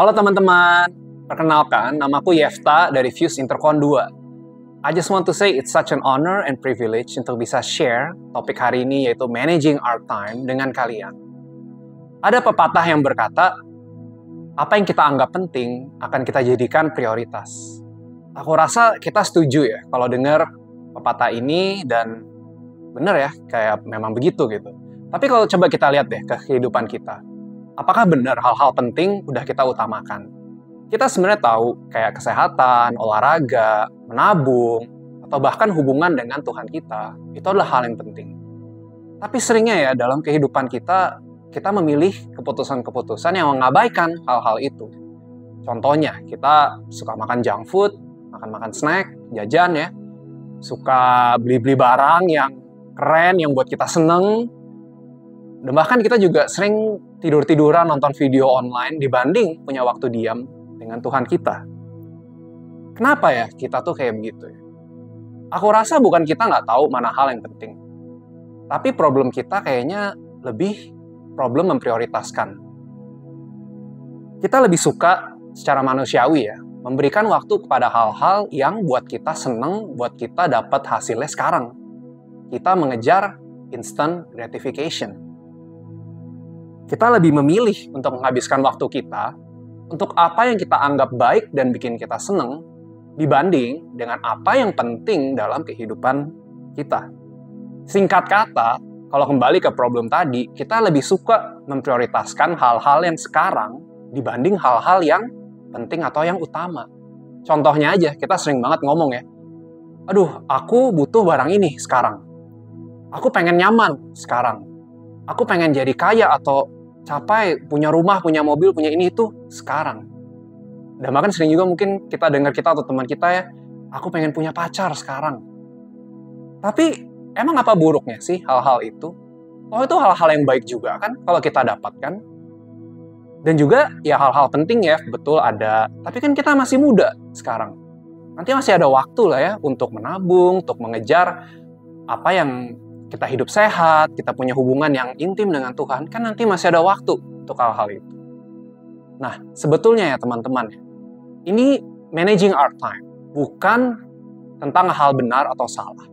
Halo teman-teman, perkenalkan namaku Yefta dari Fuse Intercon 2. I just want to say it's such an honor and privilege untuk bisa share topik hari ini yaitu Managing Our Time dengan kalian. Ada pepatah yang berkata, apa yang kita anggap penting akan kita jadikan prioritas. Aku rasa kita setuju ya kalau dengar pepatah ini dan benar ya, kayak memang begitu gitu. Tapi kalau coba kita lihat deh ke kehidupan kita. Apakah benar hal-hal penting udah kita utamakan? Kita sebenarnya tahu kayak kesehatan, olahraga, menabung, atau bahkan hubungan dengan Tuhan kita, itu adalah hal yang penting. Tapi seringnya ya dalam kehidupan kita memilih keputusan-keputusan yang mengabaikan hal-hal itu. Contohnya, kita suka makan junk food, makan-makan snack, jajan ya. Suka beli-beli barang yang keren, yang buat kita seneng. Dan bahkan kita juga sering tidur-tiduran nonton video online dibanding punya waktu diam dengan Tuhan kita. Kenapa ya kita tuh kayak begitu ya? Aku rasa bukan kita nggak tahu mana hal yang penting. Tapi problem kita kayaknya lebih problem memprioritaskan. Kita lebih suka secara manusiawi ya, memberikan waktu kepada hal-hal yang buat kita seneng, buat kita dapat hasilnya sekarang. Kita mengejar instant gratification. Kita lebih memilih untuk menghabiskan waktu kita untuk apa yang kita anggap baik dan bikin kita seneng dibanding dengan apa yang penting dalam kehidupan kita. Singkat kata, kalau kembali ke problem tadi, kita lebih suka memprioritaskan hal-hal yang sekarang dibanding hal-hal yang penting atau yang utama. Contohnya aja, kita sering banget ngomong ya, aduh, aku butuh barang ini sekarang. Aku pengen nyaman sekarang. Aku pengen jadi kaya atau capai, punya rumah, punya mobil, punya ini itu sekarang. Dan bahkan sering juga mungkin kita dengar kita atau teman kita ya, aku pengen punya pacar sekarang. Tapi emang apa buruknya sih hal-hal itu? Oh, itu hal-hal yang baik juga kan kalau kita dapatkan. Dan juga ya hal-hal penting ya, betul ada. Tapi kan kita masih muda sekarang. Nanti masih ada waktu lah ya untuk menabung, untuk mengejar apa yang kita hidup sehat, kita punya hubungan yang intim dengan Tuhan, kan nanti masih ada waktu untuk hal-hal itu. Nah, sebetulnya ya teman-teman, ini managing our time, bukan tentang hal benar atau salah,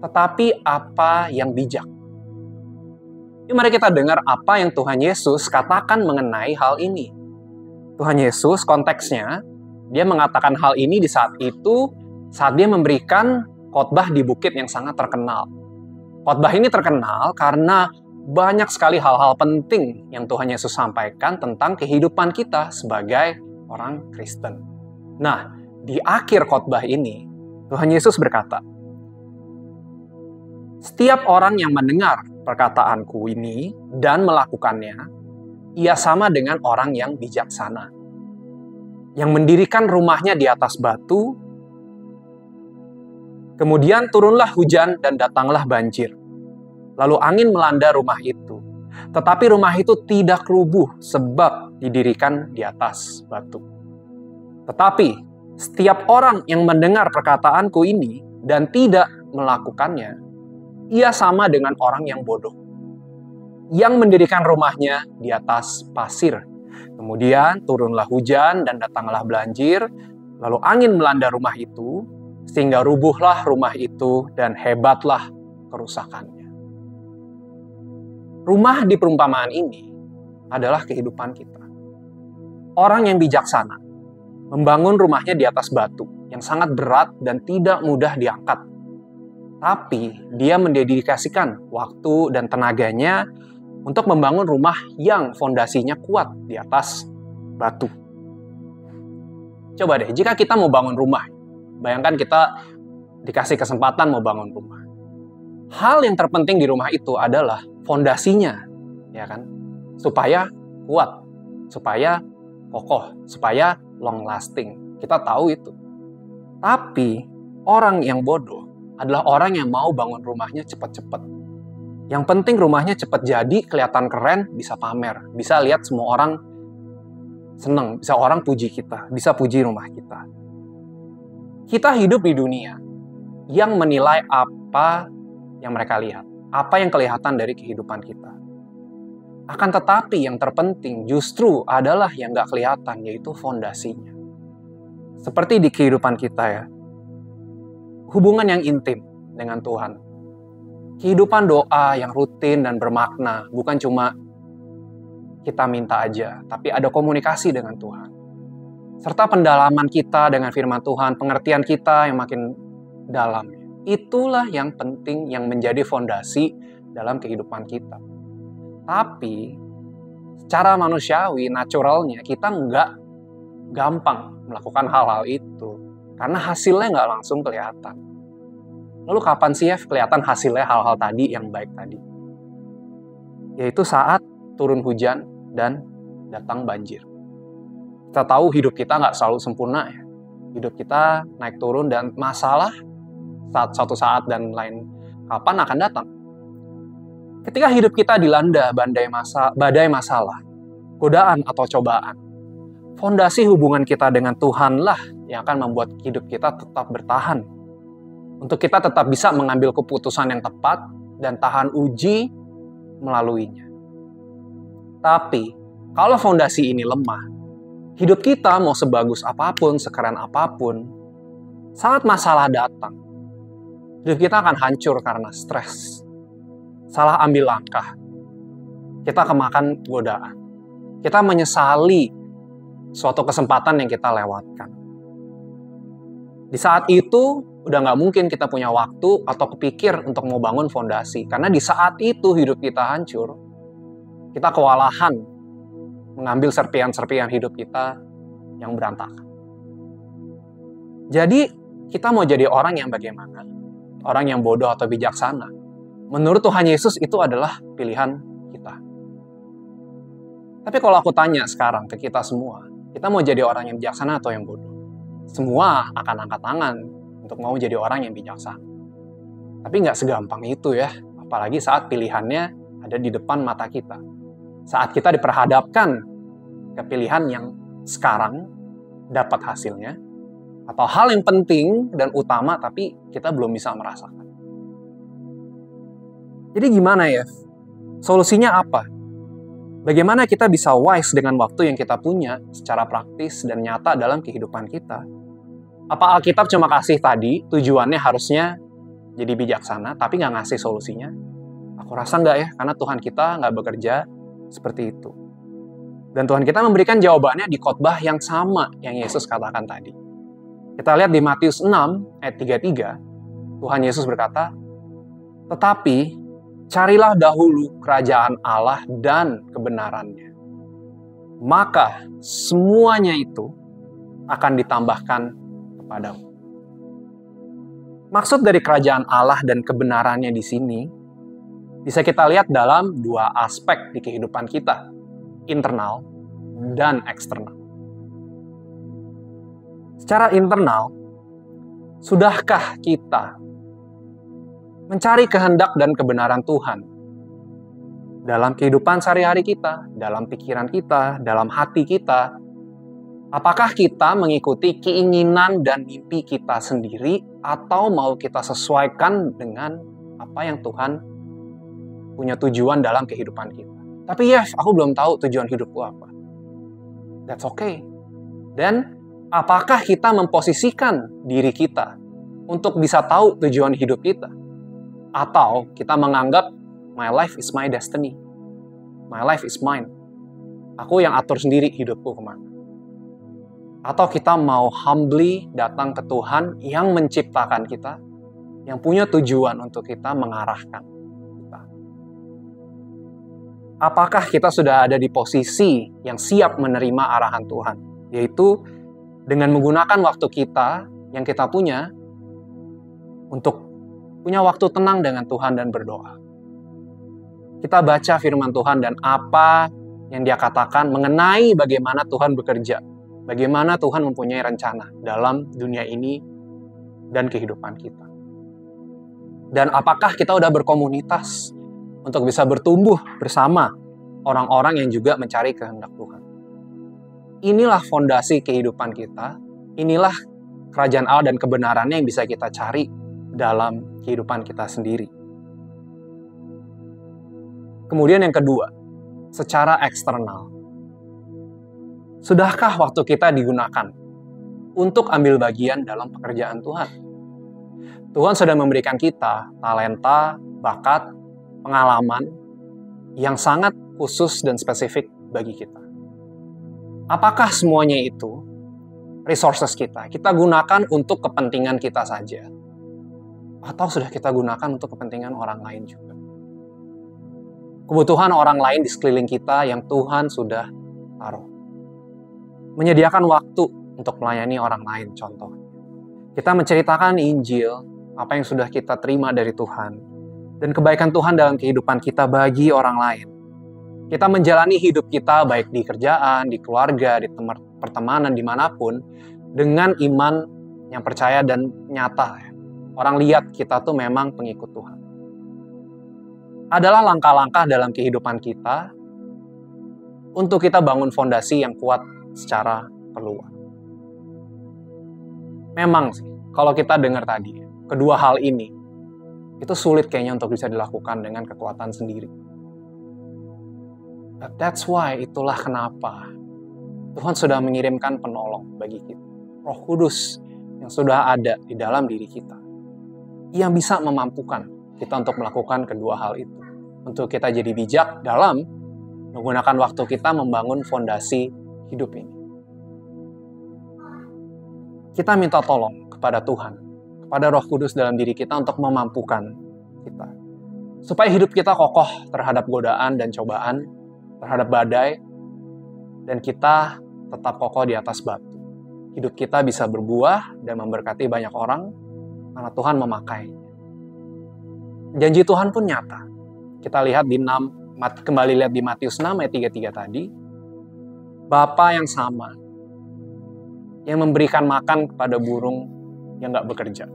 tetapi apa yang bijak. Yuk mari kita dengar apa yang Tuhan Yesus katakan mengenai hal ini. Tuhan Yesus konteksnya, dia mengatakan hal ini di saat itu, saat dia memberikan khotbah di bukit yang sangat terkenal. Khotbah ini terkenal karena banyak sekali hal-hal penting yang Tuhan Yesus sampaikan tentang kehidupan kita sebagai orang Kristen. Nah, di akhir khotbah ini, Tuhan Yesus berkata, setiap orang yang mendengar perkataanku ini dan melakukannya, ia sama dengan orang yang bijaksana, yang mendirikan rumahnya di atas batu. Kemudian turunlah hujan dan datanglah banjir. Lalu angin melanda rumah itu. Tetapi rumah itu tidak rubuh sebab didirikan di atas batu. Tetapi setiap orang yang mendengar perkataanku ini dan tidak melakukannya, ia sama dengan orang yang bodoh, yang mendirikan rumahnya di atas pasir. Kemudian turunlah hujan dan datanglah banjir. Lalu angin melanda rumah itu, sehingga rubuhlah rumah itu dan hebatlah kerusakannya. Rumah di perumpamaan ini adalah kehidupan kita. Orang yang bijaksana membangun rumahnya di atas batu yang sangat berat dan tidak mudah diangkat. Tapi dia mendedikasikan waktu dan tenaganya untuk membangun rumah yang fondasinya kuat di atas batu. Coba deh, jika kita mau bangun rumah, bayangkan kita dikasih kesempatan mau bangun rumah. Hal yang terpenting di rumah itu adalah fondasinya, ya kan? Supaya kuat, supaya kokoh, supaya long lasting. Kita tahu itu. Tapi orang yang bodoh adalah orang yang mau bangun rumahnya cepat-cepat. Yang penting rumahnya cepat jadi, kelihatan keren, bisa pamer, bisa lihat semua orang senang, bisa orang puji kita, bisa puji rumah kita. Kita hidup di dunia yang menilai apa yang mereka lihat, apa yang kelihatan dari kehidupan kita. Akan tetapi yang terpenting justru adalah yang gak kelihatan, yaitu fondasinya. Seperti di kehidupan kita ya, hubungan yang intim dengan Tuhan. Kehidupan doa yang rutin dan bermakna, bukan cuma kita minta aja, tapi ada komunikasi dengan Tuhan. Serta pendalaman kita dengan firman Tuhan, pengertian kita yang makin dalam. Itulah yang penting, yang menjadi fondasi dalam kehidupan kita. Tapi, secara manusiawi, naturalnya, kita nggak gampang melakukan hal-hal itu. Karena hasilnya nggak langsung kelihatan. Lalu kapan sih ya kelihatan hasilnya hal-hal tadi yang baik tadi? Yaitu saat turun hujan dan datang banjir. Kita tahu hidup kita nggak selalu sempurna ya. Hidup kita naik turun dan masalah suatu saat dan lain kapan akan datang. Ketika hidup kita dilanda badai masalah, godaan atau cobaan, fondasi hubungan kita dengan Tuhanlah yang akan membuat hidup kita tetap bertahan. Untuk kita tetap bisa mengambil keputusan yang tepat dan tahan uji melaluinya. Tapi, kalau fondasi ini lemah, hidup kita mau sebagus apapun, sekeren apapun, saat masalah datang, hidup kita akan hancur karena stres. Salah ambil langkah, kita kemakan godaan. Kita menyesali suatu kesempatan yang kita lewatkan. Di saat itu, udah nggak mungkin kita punya waktu atau kepikir untuk mau bangun fondasi. Karena di saat itu hidup kita hancur, kita kewalahan mengambil serpian-serpian hidup kita yang berantakan. Jadi, kita mau jadi orang yang bagaimana? Orang yang bodoh atau bijaksana? Menurut Tuhan Yesus itu adalah pilihan kita. Tapi kalau aku tanya sekarang ke kita semua, kita mau jadi orang yang bijaksana atau yang bodoh? Semua akan angkat tangan untuk mau jadi orang yang bijaksana. Tapi nggak segampang itu ya, apalagi saat pilihannya ada di depan mata kita. Saat kita diperhadapkan ke pilihan yang sekarang dapat hasilnya, atau hal yang penting dan utama tapi kita belum bisa merasakan. Jadi gimana ya? Solusinya apa? Bagaimana kita bisa wise dengan waktu yang kita punya secara praktis dan nyata dalam kehidupan kita? Apa Alkitab cuma kasih tadi, tujuannya harusnya jadi bijaksana, tapi nggak ngasih solusinya? Aku rasa nggak ya, karena Tuhan kita nggak bekerja seperti itu. Dan Tuhan kita memberikan jawabannya di khotbah yang sama yang Yesus katakan tadi. Kita lihat di Matius 6 ayat 33, Tuhan Yesus berkata, "Tetapi carilah dahulu kerajaan Allah dan kebenarannya. Maka semuanya itu akan ditambahkan kepadamu." Maksud dari kerajaan Allah dan kebenarannya di sini bisa kita lihat dalam dua aspek di kehidupan kita, internal dan eksternal. Secara internal, sudahkah kita mencari kehendak dan kebenaran Tuhan dalam kehidupan sehari-hari kita, dalam pikiran kita, dalam hati kita? Apakah kita mengikuti keinginan dan mimpi kita sendiri atau mau kita sesuaikan dengan apa yang Tuhan punya tujuan dalam kehidupan kita? Tapi yes, aku belum tahu tujuan hidupku apa. That's okay. Dan apakah kita memposisikan diri kita untuk bisa tahu tujuan hidup kita? Atau kita menganggap, my life is my destiny. My life is mine. Aku yang atur sendiri hidupku kemana. Atau kita mau humbly datang ke Tuhan yang menciptakan kita, yang punya tujuan untuk kita mengarahkan kita. Apakah kita sudah ada di posisi yang siap menerima arahan Tuhan? Yaitu dengan menggunakan waktu kita yang kita punya untuk punya waktu tenang dengan Tuhan dan berdoa. Kita baca firman Tuhan dan apa yang Dia katakan mengenai bagaimana Tuhan bekerja, bagaimana Tuhan mempunyai rencana dalam dunia ini dan kehidupan kita. Dan apakah kita udah berkomunitas untuk bisa bertumbuh bersama orang-orang yang juga mencari kehendak Tuhan. Inilah fondasi kehidupan kita, inilah kerajaan Allah dan kebenarannya yang bisa kita cari dalam kehidupan kita sendiri. Kemudian yang kedua, secara eksternal. Sudahkah waktu kita digunakan untuk ambil bagian dalam pekerjaan Tuhan? Tuhan sudah memberikan kita talenta, bakat, pengalaman yang sangat khusus dan spesifik bagi kita. Apakah semuanya itu resources kita gunakan untuk kepentingan kita saja? Atau sudah kita gunakan untuk kepentingan orang lain juga? Kebutuhan orang lain di sekeliling kita yang Tuhan sudah taruh. Menyediakan waktu untuk melayani orang lain, contoh. Kita menceritakan Injil, apa yang sudah kita terima dari Tuhan, dan kebaikan Tuhan dalam kehidupan kita bagi orang lain. Kita menjalani hidup kita baik di kerjaan, di keluarga, di pertemanan, dimanapun, dengan iman yang percaya dan nyata. Orang lihat kita tuh memang pengikut Tuhan. Adalah langkah-langkah dalam kehidupan kita untuk kita bangun fondasi yang kuat secara keluar. Memang sih, kalau kita dengar tadi, kedua hal ini, itu sulit kayaknya untuk bisa dilakukan dengan kekuatan sendiri. But that's why, itulah kenapa Tuhan sudah mengirimkan penolong bagi kita. Roh Kudus yang sudah ada di dalam diri kita. Yang bisa memampukan kita untuk melakukan kedua hal itu. Untuk kita jadi bijak dalam menggunakan waktu kita membangun fondasi hidup ini. Kita minta tolong kepada Tuhan, kepada Roh Kudus dalam diri kita untuk memampukan kita. Supaya hidup kita kokoh terhadap godaan dan cobaan, terhadap badai, dan kita tetap kokoh di atas batu. Hidup kita bisa berbuah dan memberkati banyak orang, karena Tuhan memakainya. Janji Tuhan pun nyata. Kita lihat kembali lihat di Matius 6 ayat 33 tadi. Bapa yang sama, yang memberikan makan kepada burung yang gak bekerja.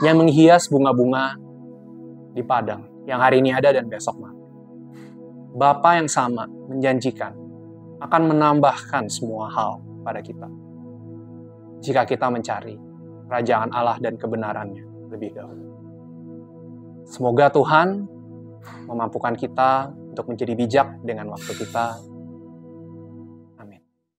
Yang menghias bunga-bunga di padang, yang hari ini ada dan besok mati. Bapa yang sama menjanjikan akan menambahkan semua hal pada kita. Jika kita mencari kerajaan Allah dan kebenarannya lebih dahulu. Semoga Tuhan memampukan kita untuk menjadi bijak dengan waktu kita